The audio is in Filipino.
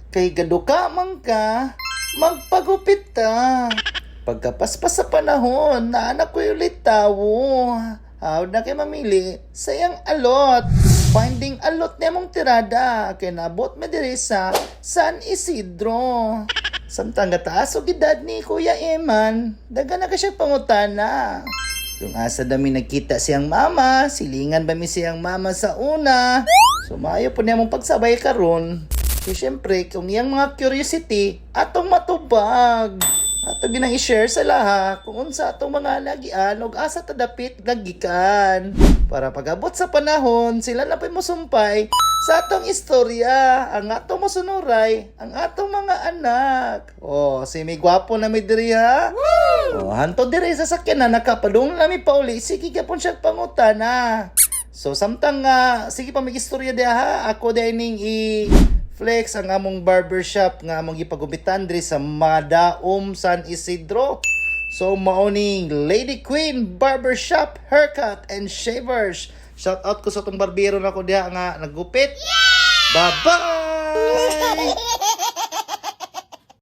Kay gaduka man ka, magpagupit ta. Pagkapaspas sa panahon, naanak ko ulit tawo. Hawad na kay mamili, sayang alot. Finding alot niya mong tirada, kay nabot me diri sa San Isidro. Samtang gataas o gidad ni Kuya Eman, daga na ka siya pangutana. Yung asa dami nagkita siyang mama, silingan ba mi siyang mama sa una. Sumayo po niya mong pagsabay karon. So, syempre, kung iyang mga curiosity, atong matubag. Atong ginang i-share sa laha kung unsa atong mga lagian o asa tadapit lagikan. Para pag-abot sa panahon, sila na pa mo sumpay sa atong istorya, ang atong masunuray, ang atong mga anak. Oh, si may gwapo na may diri ha. Oh, hanto diri sa sakyan na nakapadung na mi pauli, sige ka pon siya pangutana. So, samtang sige pa may istorya diha ha, ako dining flex ang among barbershop nga among gipagubitan diri sa Madaom San Isidro. So maoning Lady Queen Barbershop Haircut and Shavers. Shout out ko sa tong barbero na ko diha nga naggupit. Bye bye.